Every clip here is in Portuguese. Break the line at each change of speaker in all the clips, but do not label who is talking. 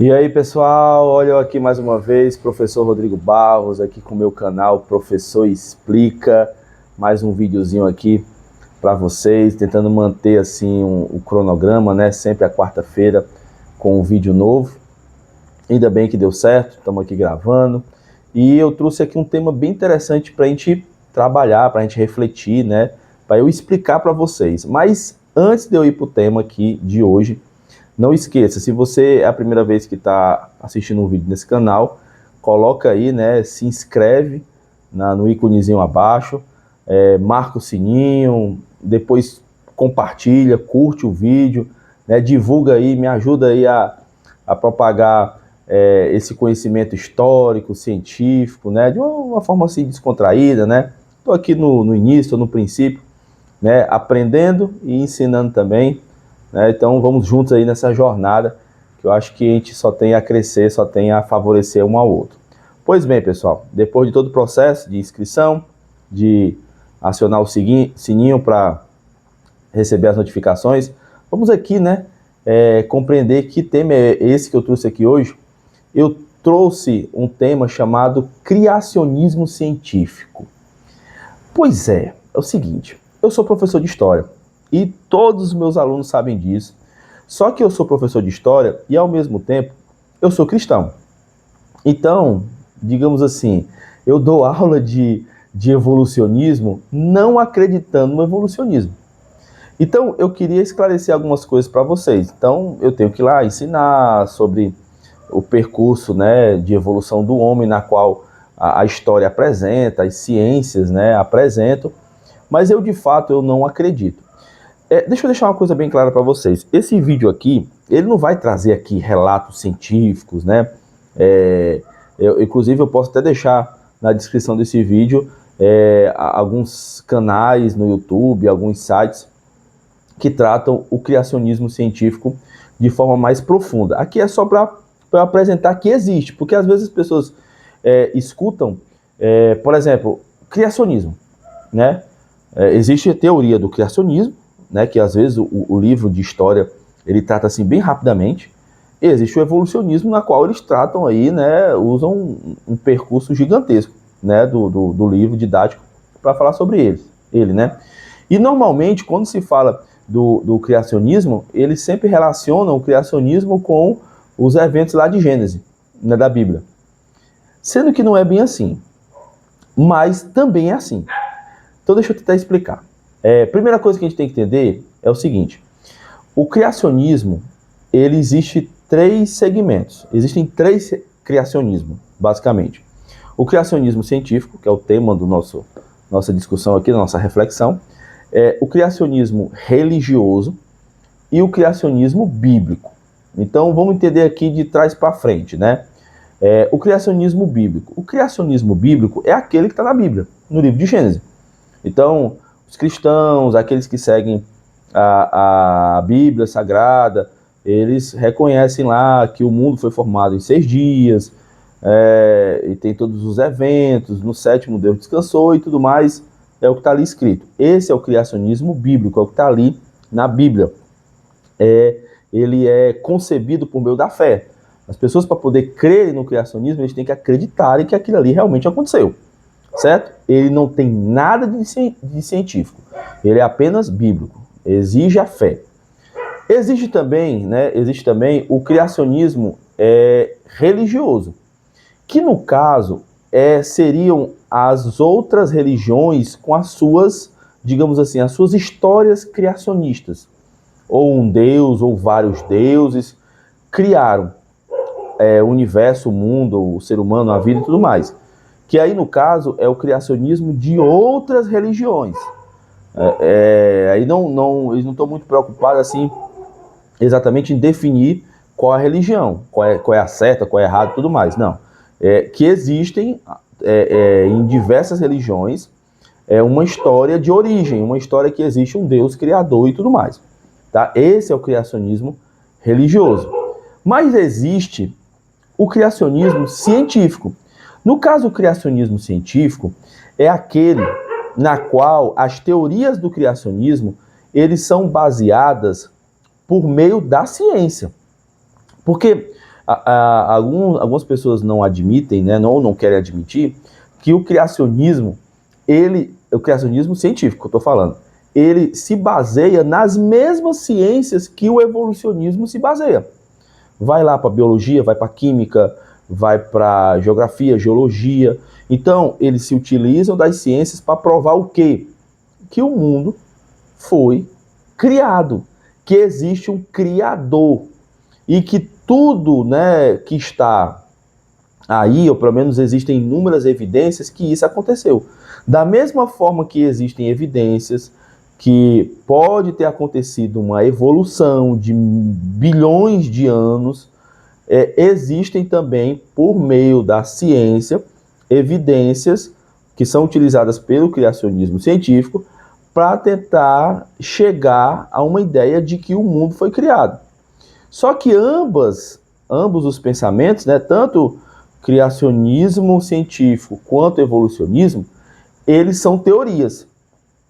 E aí, pessoal, olha eu aqui mais uma vez, professor Rodrigo Barros, aqui com o meu canal Professor Explica, mais um videozinho aqui para vocês, tentando manter assim o cronograma, né, sempre a quarta-feira com um vídeo novo. Ainda bem que deu certo, estamos aqui gravando, e eu trouxe aqui um tema bem interessante para a gente trabalhar, para a gente refletir, né, para eu explicar para vocês. Mas antes de eu ir para o tema aqui de hoje, não esqueça, se você é a primeira vez que está assistindo um vídeo nesse canal, coloca aí, né, se inscreve no íconezinho abaixo, marca o sininho, depois compartilha, curte o vídeo, né, divulga aí, me ajuda aí a propagar esse conhecimento histórico, científico, né, de uma forma assim descontraída, né. Estou aqui no início, no princípio, né, aprendendo e ensinando também, né? Então vamos juntos aí nessa jornada, que eu acho que a gente só tem a crescer, só tem a favorecer um ao outro. Pois bem, pessoal, depois de todo o processo de inscrição, de acionar o sininho para receber as notificações, vamos aqui, né, compreender que tema é esse que eu trouxe aqui hoje. Eu trouxe um tema chamado criacionismo científico. Pois é o seguinte, eu sou professor de história e todos os meus alunos sabem disso. Só que eu sou professor de história e, ao mesmo tempo, eu sou cristão. Então, digamos assim, eu dou aula de evolucionismo não acreditando no evolucionismo. Então, eu queria esclarecer algumas coisas para vocês. Então, eu tenho que ir lá ensinar sobre o percurso, né, de evolução do homem, na qual a história apresenta, as ciências, né, apresentam, mas eu, de fato, eu não acredito. Deixa eu deixar uma coisa bem clara para vocês. Esse vídeo aqui, ele não vai trazer aqui relatos científicos, né? Inclusive, eu posso até deixar na descrição desse vídeo alguns canais no YouTube, alguns sites que tratam o criacionismo científico de forma mais profunda. Aqui é só para apresentar que existe, porque às vezes as pessoas escutam, por exemplo, criacionismo, né? Existe a teoria do criacionismo, né, que às vezes o livro de história ele trata assim bem rapidamente. E existe o evolucionismo, na qual eles tratam aí, né, usam um percurso gigantesco, né, do livro didático para falar sobre ele, né. E normalmente quando se fala do criacionismo, eles sempre relacionam o criacionismo com os eventos lá de Gênesis, né, da Bíblia. Sendo que não é bem assim, mas também é assim. Então deixa eu tentar explicar. Primeira coisa que a gente tem que entender é o seguinte: o criacionismo, ele existe três segmentos. Existem três criacionismos, basicamente. O criacionismo científico, que é o tema do nossa discussão aqui, da nossa reflexão. O criacionismo religioso e o criacionismo bíblico. Então vamos entender aqui de trás para frente, né? O criacionismo bíblico. O criacionismo bíblico é aquele que está na Bíblia, no livro de Gênesis. Então, os cristãos, aqueles que seguem a Bíblia Sagrada, eles reconhecem lá que o mundo foi formado em 6 dias, e tem todos os eventos, no 7º Deus descansou e tudo mais, é o que está ali escrito. Esse é o criacionismo bíblico, é o que está ali na Bíblia. Ele é concebido por meio da fé. As pessoas, para poder crerem no criacionismo, eles têm que acreditarem que aquilo ali realmente aconteceu. Certo? Ele não tem nada de científico. Ele é apenas bíblico. Exige a fé. Existe também o criacionismo religioso, que no caso seriam as outras religiões com as suas, digamos assim, as suas histórias criacionistas. Ou um deus, ou vários deuses, criaram o universo, o mundo, o ser humano, a vida e tudo mais. Que aí, no caso, é o criacionismo de outras religiões. Aí eles não estão muito preocupados assim, exatamente em definir qual é a religião, qual é a certa, qual é a errada e tudo mais. Não. Que existem em diversas religiões uma história de origem, uma história que existe um Deus criador e tudo mais. Tá? Esse é o criacionismo religioso. Mas existe o criacionismo científico. No caso, o criacionismo científico é aquele na qual as teorias do criacionismo eles são baseadas por meio da ciência. Porque Algumas pessoas não admitem, né, ou não querem admitir, que o criacionismo científico que eu estou falando, ele se baseia nas mesmas ciências que o evolucionismo se baseia. Vai lá para biologia, vai para química, vai para geografia, geologia. Então, eles se utilizam das ciências para provar o quê? Que o mundo foi criado, que existe um criador e que tudo, né, que está aí, ou pelo menos existem inúmeras evidências que isso aconteceu. Da mesma forma que existem evidências que pode ter acontecido uma evolução de bilhões de anos, existem também, por meio da ciência, evidências que são utilizadas pelo criacionismo científico para tentar chegar a uma ideia de que o mundo foi criado. Só que ambos os pensamentos, né, tanto criacionismo científico quanto evolucionismo, eles são teorias.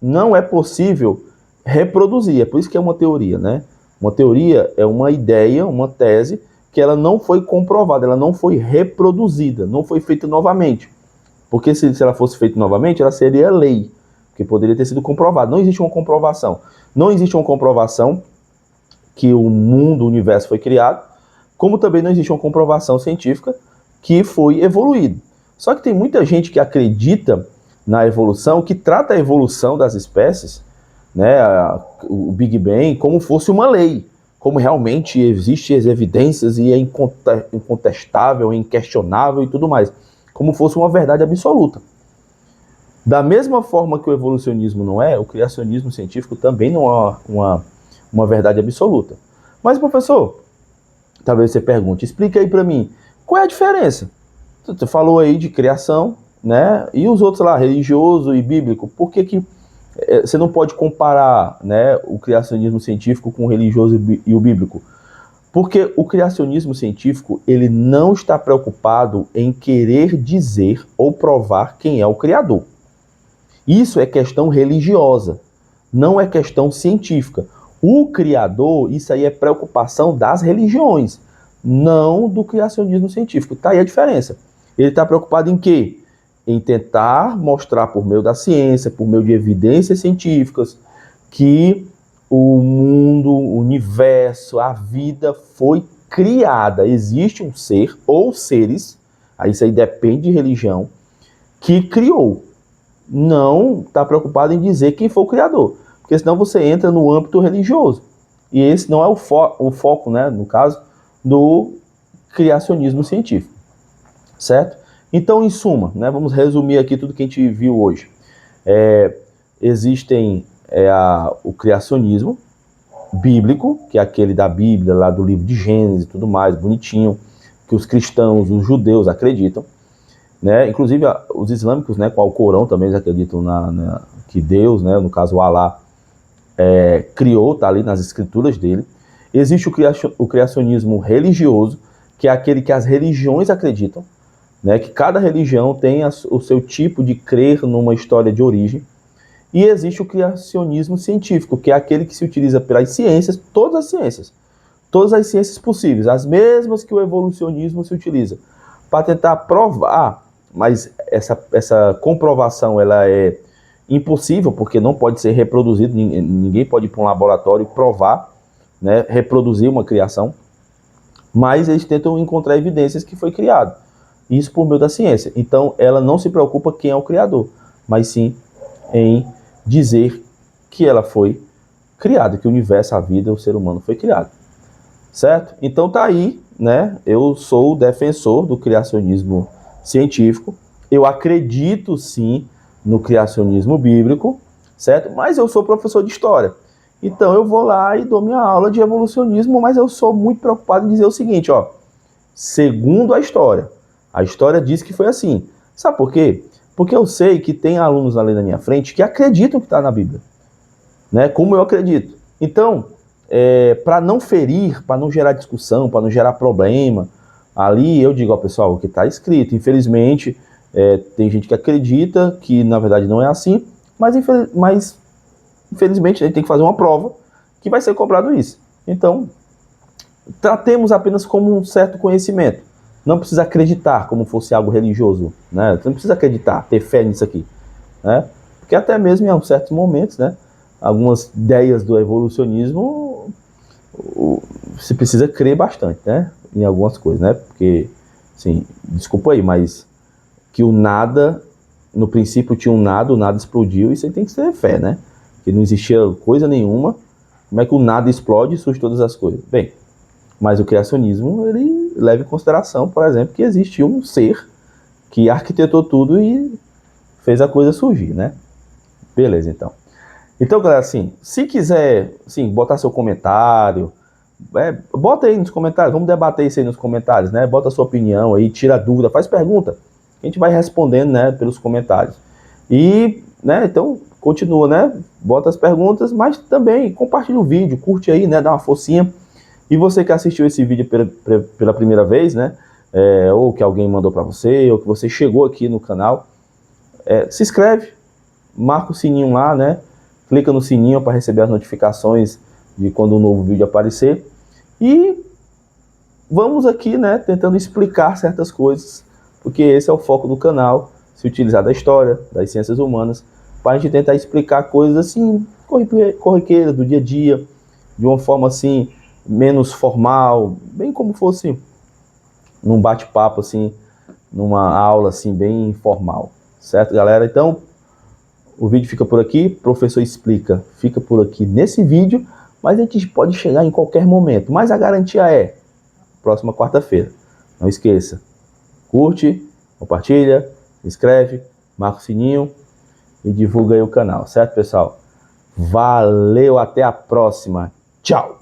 Não é possível reproduzir, é por isso que é uma teoria, né? Uma teoria é uma ideia, uma tese, que ela não foi comprovada, ela não foi reproduzida, não foi feita novamente. Porque se ela fosse feita novamente, ela seria lei, que poderia ter sido comprovada. Não existe uma comprovação. Não existe uma comprovação que o mundo, o universo foi criado, como também não existe uma comprovação científica que foi evoluído. Só que tem muita gente que acredita na evolução, que trata a evolução das espécies, né, o Big Bang, como fosse uma lei, como realmente existem as evidências e é incontestável, é inquestionável e tudo mais, como fosse uma verdade absoluta. Da mesma forma que o evolucionismo não é, o criacionismo científico também não é uma verdade absoluta. Mas, professor, talvez você pergunte, explica aí para mim, qual é a diferença? Você falou aí de criação, né? E os outros lá, religioso e bíblico, por que você não pode comparar, né, o criacionismo científico com o religioso e o bíblico? Porque o criacionismo científico, ele não está preocupado em querer dizer ou provar quem é o criador. Isso é questão religiosa, não é questão científica. O criador, isso aí é preocupação das religiões, não do criacionismo científico. Tá aí a diferença. Ele está preocupado em quê? Em tentar mostrar por meio da ciência, por meio de evidências científicas, que o mundo, o universo, a vida foi criada. Existe um ser ou seres, aí isso aí depende de religião, que criou. Não está preocupado em dizer quem foi o criador, porque senão você entra no âmbito religioso. E esse não é o foco, né, no caso, do criacionismo científico. Certo? Então, em suma, né, vamos resumir aqui tudo que a gente viu hoje. Existem o criacionismo bíblico, que é aquele da Bíblia, lá do livro de Gênesis e tudo mais, bonitinho, que os cristãos, os judeus acreditam. Né? Inclusive, os islâmicos, né, com o Corão também eles acreditam que Deus, né, no caso o Alá, criou, está ali nas escrituras dele. Existe o criacionismo religioso, que é aquele que as religiões acreditam, né, que cada religião tem o seu tipo de crer numa história de origem. E existe o criacionismo científico, que é aquele que se utiliza pelas ciências, todas as ciências possíveis, as mesmas que o evolucionismo se utiliza, para tentar provar, mas essa comprovação ela é impossível, porque não pode ser reproduzido, ninguém pode ir para um laboratório e provar, né, reproduzir uma criação, mas eles tentam encontrar evidências que foi criado. Isso por meio da ciência. Então, ela não se preocupa quem é o criador, mas sim em dizer que ela foi criada, que o universo, a vida, o ser humano foi criado. Certo? Então tá aí, né? Eu sou o defensor do criacionismo científico. Eu acredito sim no criacionismo bíblico, certo? Mas eu sou professor de história. Então eu vou lá e dou minha aula de evolucionismo, mas eu sou muito preocupado em dizer o seguinte, ó. Segundo a história diz que foi assim. Sabe por quê? Porque eu sei que tem alunos ali na minha frente que acreditam que está na Bíblia, né? Como eu acredito. Então, para não ferir, para não gerar discussão, para não gerar problema, ali eu digo, ó, pessoal, o que está escrito. Infelizmente, tem gente que acredita que na verdade não é assim, mas infelizmente a gente tem que fazer uma prova que vai ser cobrado isso. Então, tratemos apenas como um certo conhecimento. Não precisa acreditar como fosse algo religioso, né? Você não precisa acreditar, ter fé nisso aqui, né? Porque até mesmo em certos momentos, né, algumas ideias do evolucionismo, se precisa crer bastante, né, em algumas coisas, né? Porque, assim, desculpa aí, mas que o nada, no princípio tinha um nada, o nada explodiu, isso aí tem que ser fé, né? Que não existia coisa nenhuma, como é que o nada explode e surge todas as coisas? Bem, mas o criacionismo, ele leva em consideração, por exemplo, que existe um ser que arquitetou tudo e fez a coisa surgir, né? Beleza, então. Então, galera, assim, se quiser, assim, botar seu comentário, bota aí nos comentários, vamos debater isso aí nos comentários, né? Bota a sua opinião aí, tira a dúvida, faz pergunta. A gente vai respondendo, né, pelos comentários. E, né, então, continua, né? Bota as perguntas, mas também compartilha o vídeo, curte aí, né? Dá uma forcinha. E você que assistiu esse vídeo pela primeira vez, né? Ou que alguém mandou para você, ou que você chegou aqui no canal, se inscreve, marca o sininho lá, né? Clica no sininho para receber as notificações de quando um novo vídeo aparecer. E vamos aqui, né, tentando explicar certas coisas, porque esse é o foco do canal, se utilizar da história, das ciências humanas, para a gente tentar explicar coisas assim, corriqueiras do dia a dia, de uma forma assim, menos formal, bem como fosse num bate-papo assim, numa aula assim, bem informal, certo, galera? Então, o vídeo fica por aqui, professor explica, fica por aqui nesse vídeo, mas a gente pode chegar em qualquer momento, mas a garantia é próxima quarta-feira. Não esqueça, curte, compartilha, inscreve, marca o sininho e divulga aí o canal, certo, pessoal? Valeu, até a próxima. Tchau!